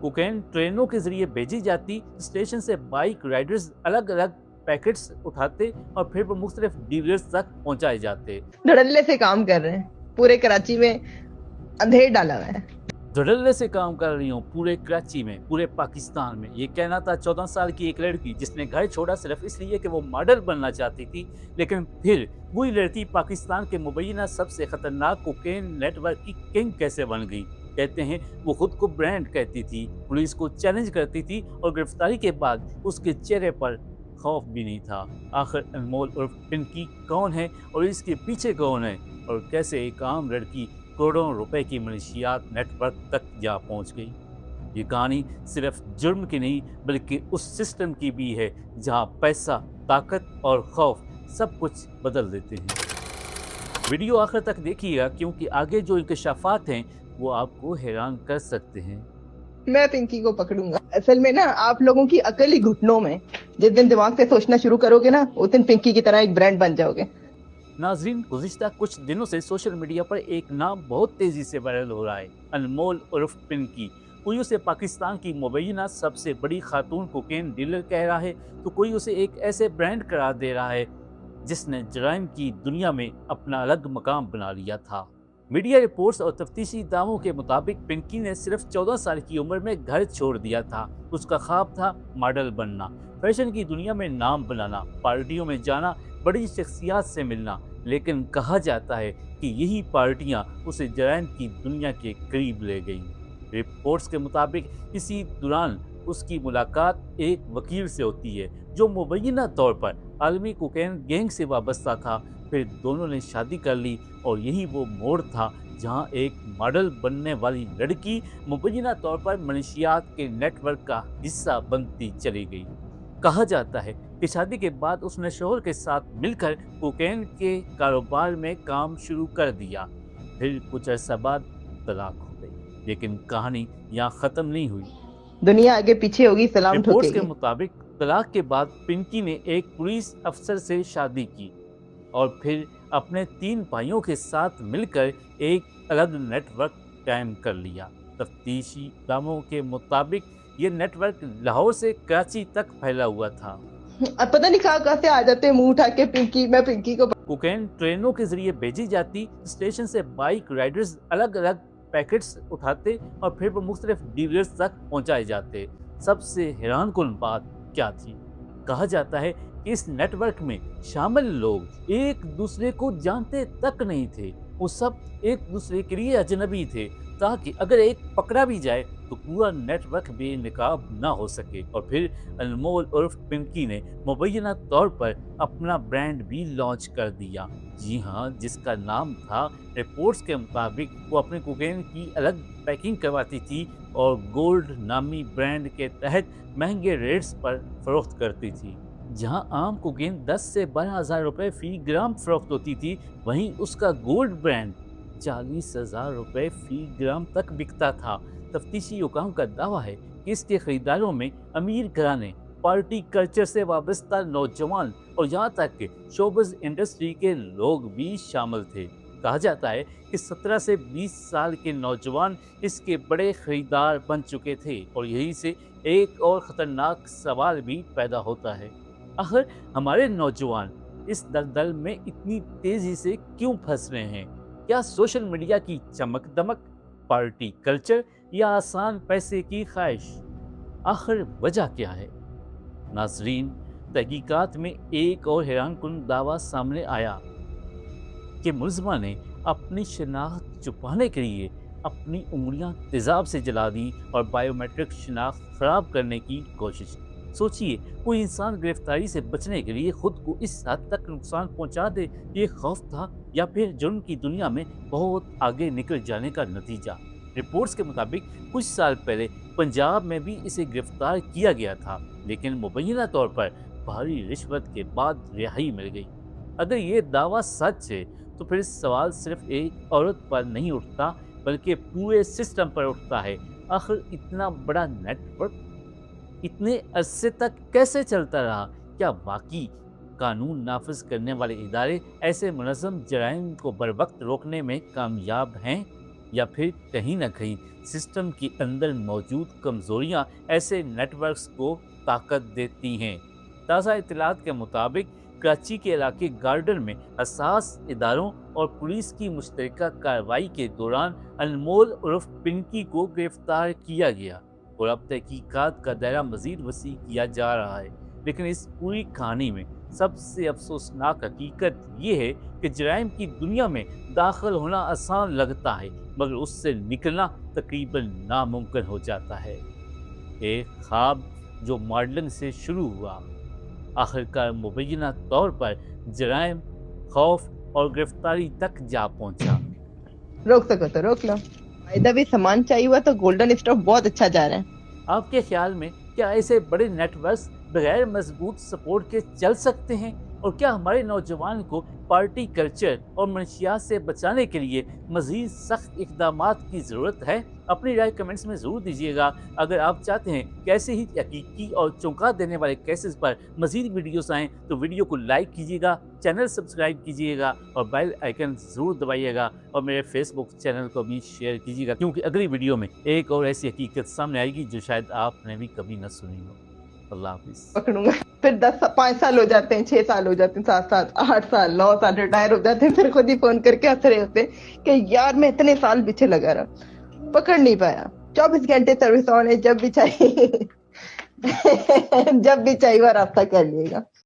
Cocaine ट्रेनों के जरिए भेजी जाती, स्टेशन से बाइक राइडर्स अलग अलग पैकेट्स उठाते और फिर वो मुख्तलिफ डीलर्स तक पहुंचाए जाते। धड़ल्ले से काम कर रहे हैं, पूरे कराची में अंधेर डाला हुआ है। धड़ल्ले से काम कर रही हूँ पूरे कराची में, पूरे पाकिस्तान में। ये कहना था 14 साल की एक लड़की जिसने घर छोड़ा सिर्फ इसलिए कि वो मॉडल बनना चाहती थी। लेकिन फिर वही लड़की पाकिस्तान के मुबैना सबसे खतरनाक कोकेन नेटवर्क की किंग कैसे बन गई। कहते हैं वो खुद को ब्रांड कहती थी, पुलिस को चैलेंज करती थी और गिरफ्तारी के बाद उसके चेहरे पर खौफ भी नहीं था। आखिर अनमोल उर्फ पिंकी कौन है और इसके पीछे कौन है, और कैसे एक आम लड़की करोड़ों रुपए की मनशियात नेटवर्क तक जा पहुंच गई। ये कहानी सिर्फ जुर्म की नहीं बल्कि उस सिस्टम की भी है जहां पैसा, ताकत और खौफ सब कुछ बदल देते हैं। वीडियो आखिर तक देखिएगा क्योंकि आगे जो इंकशाफात हैं वो आपको हैरान कर सकते हैं। मैं पिंकी को पकड़ूंगा। असल में ना, आप लोगों की अकल ही घुटनों में। जिस दिन दिमाग से सोचना शुरू करोगे ना, उस दिन पिंकी की तरह एक ब्रांड बन जाओगे। नाजरीन, गुज़िश्ता कुछ दिनों से सोशल मीडिया पर एक नाम बहुत तेजी से वायरल हो रहा है, अनमोल उर्फ पिंकी। कोई उसे पाकिस्तान की मुबैना सबसे बड़ी खातून कोकेन डीलर कह रहा है तो कोई उसे एक ऐसे ब्रांड करार दे रहा है जिसने जराइम की दुनिया में अपना अलग मकाम बना लिया था। मीडिया रिपोर्ट्स और तफ्तीशी दावों के मुताबिक पिंकी ने सिर्फ 14 साल की उम्र में घर छोड़ दिया था। उसका ख्वाब था मॉडल बनना, फैशन की दुनिया में नाम बनाना, पार्टियों में जाना, बड़ी शख्सियात से मिलना। लेकिन कहा जाता है कि यही पार्टियां उसे जराइम की दुनिया के करीब ले गईं। रिपोर्ट्स के मुताबिक इसी दौरान उसकी मुलाकात एक वकील से होती है जो मुबैना तौर पर आलमी कोकेन गैंग से वाबस्ता था। फिर दोनों ने शादी कर ली और यही वो मोड़ था जहां एक मॉडल बनने वाली लड़की मुबैना तौर पर मनशियात के नेटवर्क का हिस्सा बनती चली गई। कहा जाता है कि शादी के बाद उसने शोहर के साथ मिलकर कोकेन के कारोबार में काम शुरू कर दिया। फिर कुछ अरसा बाद तलाक हो गई। लेकिन कहानी यहाँ ख़त्म नहीं हुई। दुनिया आगे पीछे होगी, सलाम रिपोर्ट्स के ठोकेगी। मुताबिक तलाक के बाद पिंकी ने एक पुलिस अफसर से शादी की और फिर अपने 3 भाइयों के साथ मिलकर एक अलग नेटवर्क कायम कर लिया। तफ्तीशी दावों के मुताबिक ये नेटवर्क लाहौर से कराची तक फैला हुआ था। अब पता नहीं कहाँ से आ जाते हैं मुंह उठा के पिंकी, मैं पिंकी को। कोकेन ट्रेनों के जरिए भेजी जाती, स्टेशन से बाइक राइडर्स अलग अलग पैकेट्स उठाते और फिर वो मुख्तलिफ डीलर्स तक पहुंचाए जाते। सबसे हैरानकुन बात क्या थी? कहा जाता है कि इस नेटवर्क में शामिल लोग एक दूसरे को जानते तक नहीं थे। वो सब एक दूसरे के लिए अजनबी थे ताकि अगर एक पकड़ा भी जाए तो पूरा नेटवर्क बेनकाब ना हो सके। और फिर अनमोल उर्फ पिंकी ने मुबैना तौर पर अपना ब्रांड भी लॉन्च कर दिया। जी हाँ, जिसका नाम था, रिपोर्ट्स के मुताबिक वो अपने कोकेन की अलग पैकिंग करवाती थी और गोल्ड नामी ब्रांड के तहत महंगे रेट्स पर फरोख्त करती थी। जहां आम कोकेन 10 से 12,000 रुपए फी ग्राम फरोख्त होती थी, वहीं उसका गोल्ड ब्रांड 40,000 रुपए फी ग्राम तक बिकता था। तफ्तीशी हुकाम का दावा है कि इसके खरीदारों में अमीर घराने, पार्टी कल्चर से वाबस्ता नौजवान और यहाँ तक कि शोबिज़ इंडस्ट्री के लोग भी शामिल थे। कहा जाता है कि 17 से 20 साल के नौजवान इसके बड़े खरीदार बन चुके थे। और यहीं से एक और ख़तरनाक सवाल भी पैदा होता है, आखिर हमारे नौजवान इस दलदल में इतनी तेज़ी से क्यों फंस रहे हैं? क्या सोशल मीडिया की चमक दमक, पार्टी कल्चर या आसान पैसे की ख्वाहिश? आखिर वजह क्या है? नाजरीन, तहकीकात में एक और हैरानकुन दावा सामने आया कि मुलज़मा ने अपनी शनाख्त छुपाने के लिए अपनी उंगलियां तेज़ाब से जला दी और बायोमेट्रिक शनाख्त ख़राब करने की कोशिश। सोचिए, कोई इंसान गिरफ्तारी से बचने के लिए खुद को इस हद तक नुकसान पहुंचा दे, ये खौफ था या फिर जुर्म की दुनिया में बहुत आगे निकल जाने का नतीजा? रिपोर्ट्स के मुताबिक कुछ साल पहले पंजाब में भी इसे गिरफ्तार किया गया था, लेकिन मुबैना तौर पर भारी रिश्वत के बाद रिहाई मिल गई। अगर ये दावा सच है तो फिर सवाल सिर्फ एक औरत पर नहीं उठता बल्कि पूरे सिस्टम पर उठता है। आखिर इतना बड़ा नेटवर्क इतने अरसे तक कैसे चलता रहा? क्या वाकई कानून नाफिज करने वाले इदारे ऐसे मुनज़्ज़म जराइम को बरवक्त रोकने में कामयाब हैं? یا پھر کہیں نہ کہیں سسٹم کے اندر موجود کمزوریاں ایسے نیٹ ورکس کو طاقت دیتی ہیں؟ تازہ اطلاعات کے مطابق کراچی کے علاقے گارڈن میں حساس اداروں اور پولیس کی مشترکہ کارروائی کے دوران انمول عرف پنکی کو گرفتار کیا گیا اور اب تحقیقات کا دائرہ مزید وسیع کیا جا رہا ہے۔ لیکن اس پوری کہانی میں سب سے افسوسناک حقیقت یہ ہے کہ جرائم کی دنیا میں داخل ہونا آسان لگتا ہے مگر اس سے نکلنا تقریباً ناممکن ہو جاتا ہے۔ ایک خواب جو ماڈلنگ سے شروع ہوا آخرکار مبینہ طور پر جرائم، خوف اور گرفتاری تک جا پہنچا۔ روک سکو تو روک لو، فائدہ بھی سامان چاہیے ہوا تو گولڈن اسٹاف بہت اچھا جا رہا ہے۔ آپ کے خیال میں کیا ایسے بڑے نیٹ ورکس بغیر مضبوط سپورٹ کے چل سکتے ہیں؟ اور کیا ہمارے نوجوان کو پارٹی کلچر اور منشیات سے بچانے کے لیے مزید سخت اقدامات کی ضرورت ہے؟ اپنی رائے کمنٹس میں ضرور دیجیے گا۔ اگر آپ چاہتے ہیں کہ ایسے ہی حقیقی اور چونکا دینے والے کیسز پر مزید ویڈیوز آئیں تو ویڈیو کو لائک کیجیے گا، چینل سبسکرائب کیجیے گا اور بیل آئیکن ضرور دبائیے گا، اور میرے فیس بک چینل کو بھی شیئر کیجیے گا، کیونکہ اگلی ویڈیو میں ایک اور ایسی حقیقت سامنے آئے گی جو شاید آپ نے بھی کبھی نہ سنی ہو۔ اللہ حافظ۔ پکڑوں گا، پھر 5 سال ہو جاتے ہیں، 6 سال ہو جاتے ہیں، 7 سال، 8 سال، 9 سال ریٹائر ہو جاتے ہیں، پھر خود ہی فون کر کے ہنس رہے ہوتے ہیں کہ یار میں اتنے سال پیچھے لگا رہا، پکڑ نہیں پایا۔ 24 گھنٹے سروس آن ہے، جب بھی چاہیے جب بھی چاہیے وہ رابطہ کر لیے گا۔